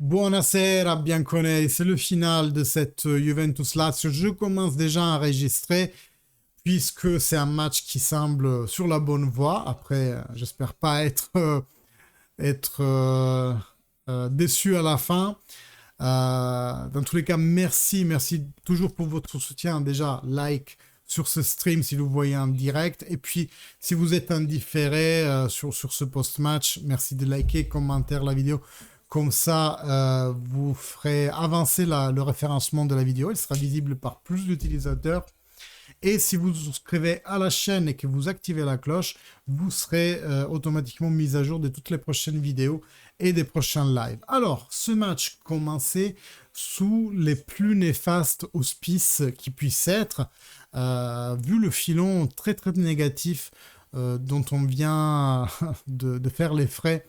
Buonasera, Bianconeri, c'est le final de cette Juventus-Lazio. Je commence déjà à enregistrer puisque c'est un match qui semble sur la bonne voie. Après, j'espère pas être déçu à la fin. Dans tous les cas, merci toujours pour votre soutien. Déjà, like sur ce stream si vous voyez en direct. Et puis, si vous êtes indifféré sur ce post-match, merci de liker, commenter la vidéo. Comme ça, vous ferez avancer le référencement de la vidéo. Elle sera visible par plus d'utilisateurs. Et si vous vous souscrivez à la chaîne et que vous activez la cloche, vous serez automatiquement mis à jour de toutes les prochaines vidéos et des prochains lives. Alors, ce match commençait sous les plus néfastes auspices qui puissent être, vu le filon très négatif dont on vient de faire les frais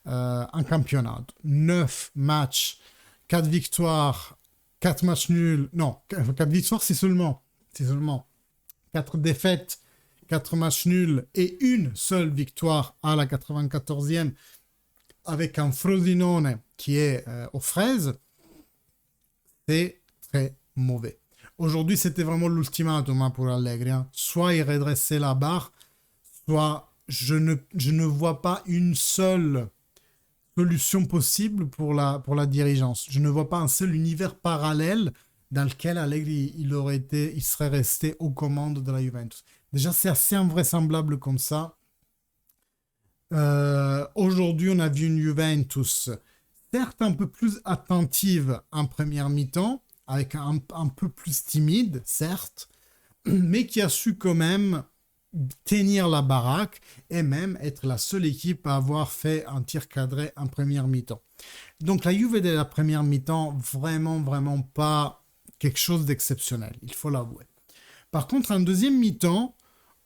en championnat. 9 matchs, 4 victoires, 4 matchs nuls. Non, 4 victoires, c'est seulement 4 défaites, 4 matchs nuls et une seule victoire à la 94e avec un Frosinone qui est aux fraises. C'est très mauvais. Aujourd'hui, c'était vraiment l'ultimatum pour Allegri. Soit il redressait la barre, soit je ne vois pas une seule solution possible pour la dirigeance. Je ne vois pas un seul univers parallèle dans lequel Allegri il serait resté aux commandes de la Juventus. Déjà, c'est assez invraisemblable comme ça. Aujourd'hui, on a vu une Juventus, certes un peu plus attentive en première mi-temps, avec un peu plus timide, certes, mais qui a su quand même tenir la baraque et même être la seule équipe à avoir fait un tir cadré en première mi-temps. Donc la Juve de la première mi-temps, vraiment pas quelque chose d'exceptionnel, il faut l'avouer. Par contre, en deuxième mi-temps,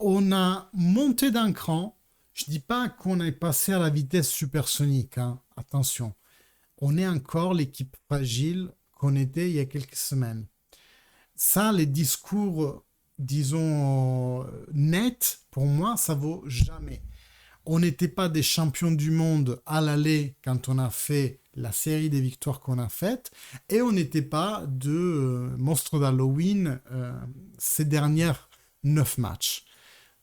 on a monté d'un cran. Je dis pas qu'on est passé à la vitesse supersonique, hein. Attention. On est encore l'équipe fragile qu'on était il y a quelques semaines. Ça, les discours, disons, nets, pour moi, ça vaut jamais. On n'était pas des champions du monde à l'aller quand on a fait la série des victoires qu'on a faites, et on n'était pas de monstres d'Halloween ces dernières 9 matchs.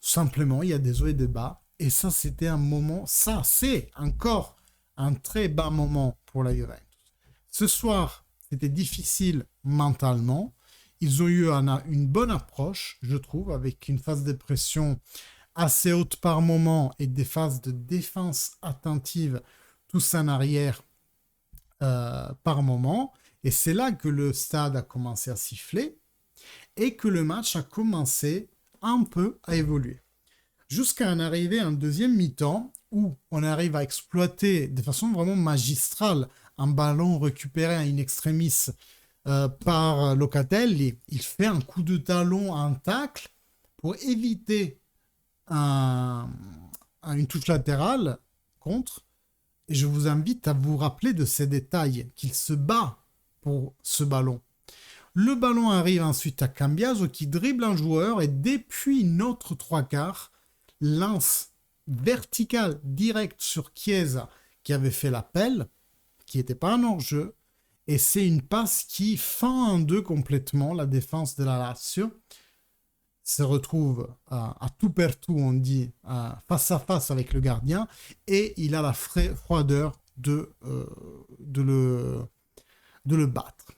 Simplement, il y a des hauts et des bas, et ça, c'était un moment, ça, c'est encore un très bas moment pour la Juventus. Ce soir, c'était difficile mentalement. Ils ont eu une bonne approche, je trouve, avec une phase de pression assez haute par moment et des phases de défense attentive, tous en arrière par moment. Et c'est là que le stade a commencé à siffler et que le match a commencé un peu à évoluer. Jusqu'à en arriver en deuxième mi-temps où on arrive à exploiter de façon vraiment magistrale un ballon récupéré à in extremis par Locatelli. Il fait un coup de talon, un tacle pour éviter une touche latérale contre. Et je vous invite à vous rappeler de ces détails, qu'il se bat pour ce ballon. Le ballon arrive ensuite à Cambiaso qui dribble un joueur et depuis notre trois quarts, lance verticale direct sur Chiesa qui avait fait l'appel, qui n'était pas un hors-jeu. Et c'est une passe qui fend en deux complètement la défense de la Lazio. Se retrouve à tout per tout, on dit, face à face avec le gardien. Et il a la froideur de le battre.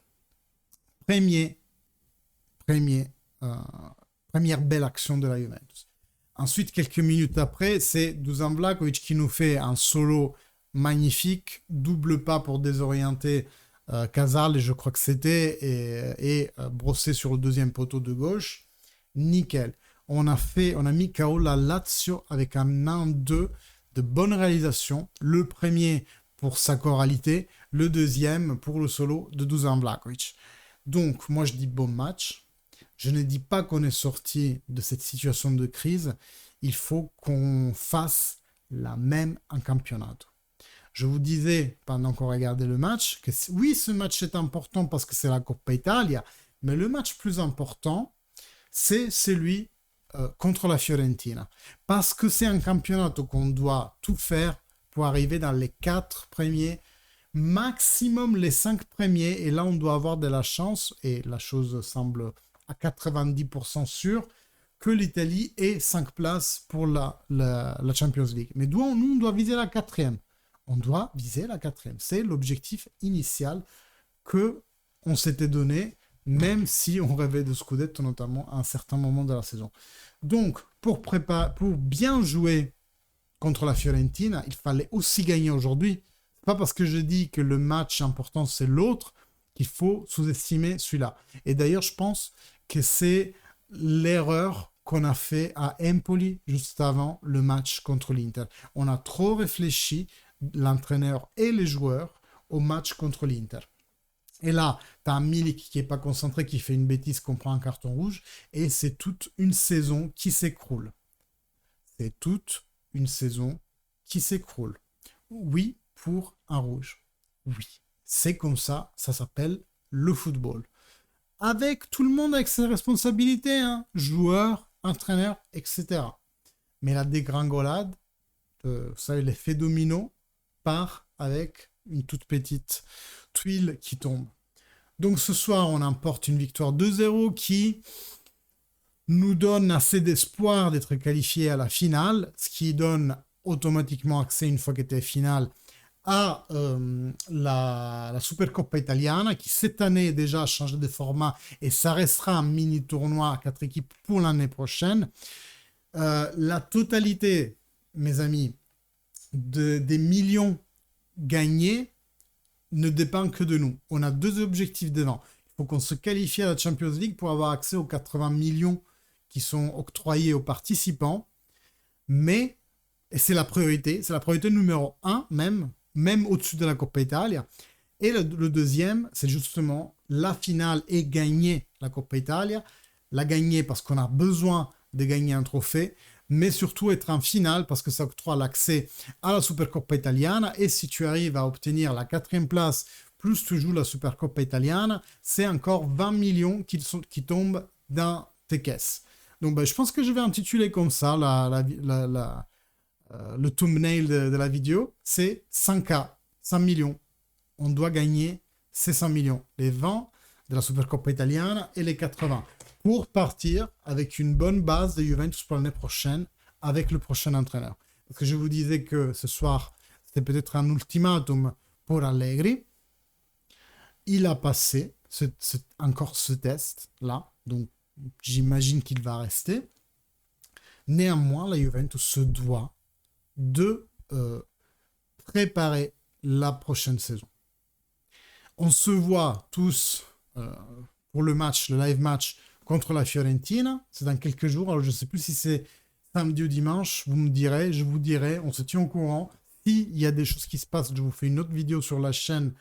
Première belle action de la Juventus. Ensuite, quelques minutes après, c'est Dusan Vlahovic qui nous fait un solo magnifique, double pas pour désorienter Casal, je crois que c'était, et brossé sur le deuxième poteau de gauche. Nickel. On a mis KO la Lazio avec un 1-2 de bonne réalisation. Le premier pour sa choralité, le deuxième pour le solo de Dusan Vlahovic. Donc, moi je dis bon match. Je ne dis pas qu'on est sorti de cette situation de crise. Il faut qu'on fasse la même en championnat. Je vous disais, pendant qu'on regardait le match, que oui, ce match est important parce que c'est la Coppa Italia, mais le match plus important, c'est celui contre la Fiorentina. Parce que c'est un championnat qu'on doit tout faire pour arriver dans les 4 premiers maximum les 5 premiers, et là on doit avoir de la chance, et la chose semble à 90% sûre, que l'Italie ait 5 places pour la Champions League. Mais nous, on doit viser la quatrième. On doit viser la quatrième. C'est l'objectif initial que on s'était donné, même si on rêvait de Scudetto, notamment à un certain moment de la saison. Donc, pour bien jouer contre la Fiorentina, il fallait aussi gagner aujourd'hui. C'est pas parce que je dis que le match important c'est l'autre qu'il faut sous-estimer celui-là. Et d'ailleurs, je pense que c'est l'erreur qu'on a fait à Empoli juste avant le match contre l'Inter. On a trop réfléchi, l'entraîneur et les joueurs, au match contre l'Inter. Et là, tu as un Milik qui n'est pas concentré, qui fait une bêtise, qu'on prend un carton rouge, et c'est toute une saison qui s'écroule. C'est toute une saison qui s'écroule. Oui, pour un rouge. Oui, c'est comme ça, ça s'appelle le football. Avec tout le monde avec ses responsabilités, hein, joueurs, entraîneurs, etc. Mais la dégringolade, vous savez, l'effet domino, part avec une toute petite tuile qui tombe. Donc ce soir, on emporte une victoire 2-0 qui nous donne assez d'espoir d'être qualifié à la finale, ce qui donne automatiquement accès, une fois que tu es finale, à la Supercoppa Italiana, qui cette année déjà a changé de format, et ça restera un mini tournoi à 4 équipes pour l'année prochaine. La totalité, mes amis, des millions gagnés ne dépend que de nous. On a 2 objectifs devant. Il faut qu'on se qualifie à la Champions League pour avoir accès aux 80 millions qui sont octroyés aux participants. Mais, et c'est la priorité numéro 1 même au-dessus de la Coppa Italia. Et le deuxième, c'est justement la finale et gagner la Coppa Italia. La gagner parce qu'on a besoin de gagner un trophée, mais surtout être en finale parce que ça octroie l'accès à la Supercoppa Italiana. Et si tu arrives à obtenir la 4e place, plus tu joues la Supercoppa Italiana, c'est encore 20 millions qui tombent dans tes caisses. Donc je pense que je vais intituler comme ça le thumbnail de la vidéo. C'est 100K, 100 millions. On doit gagner ces 100 millions. Les 20 de la Supercoppa Italiana et les 80. Pour partir avec une bonne base de Juventus pour l'année prochaine avec le prochain entraîneur. Parce que je vous disais que ce soir, c'était peut-être un ultimatum pour Allegri. Il a passé encore ce test-là, donc j'imagine qu'il va rester. Néanmoins, la Juventus se doit de préparer la prochaine saison. On se voit tous pour le live match contre la Fiorentina. C'est dans quelques jours. Alors, je ne sais plus si c'est samedi ou dimanche. Vous me direz, je vous dirai. On se tient au courant. S'il y a des choses qui se passent, je vous fais une autre vidéo sur la chaîne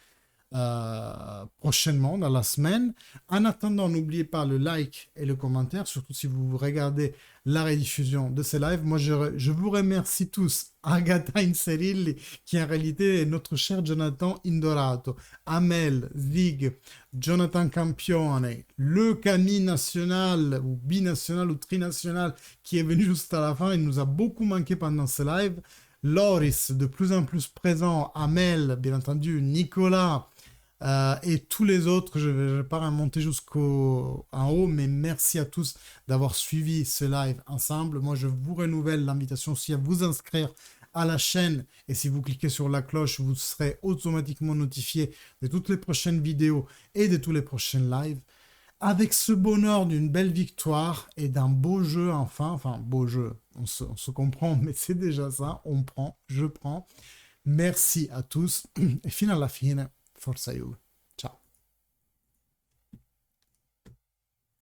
prochainement, dans la semaine. En attendant, n'oubliez pas le like et le commentaire, surtout si vous regardez la rediffusion de ces lives. Moi, je vous remercie tous. Agatha Inserilli, qui en réalité est notre cher Jonathan Indorato, Amel, Zig, Jonathan Campione, le Camille national, ou binational, ou trinational, qui est venu juste à la fin. Il nous a beaucoup manqué pendant ce live. Loris, de plus en plus présent, Amel, bien entendu, Nicolas, et tous les autres. Je ne vais pas remonter jusqu'en haut, mais merci à tous d'avoir suivi ce live ensemble. Moi, je vous renouvelle l'invitation aussi à vous inscrire à la chaîne, et si vous cliquez sur la cloche, vous serez automatiquement notifié de toutes les prochaines vidéos et de tous les prochains lives. Avec ce bonheur d'une belle victoire et d'un beau jeu enfin beau jeu, on se comprend, mais c'est déjà ça, je prends. Merci à tous, et fino alla fine, forza Juve.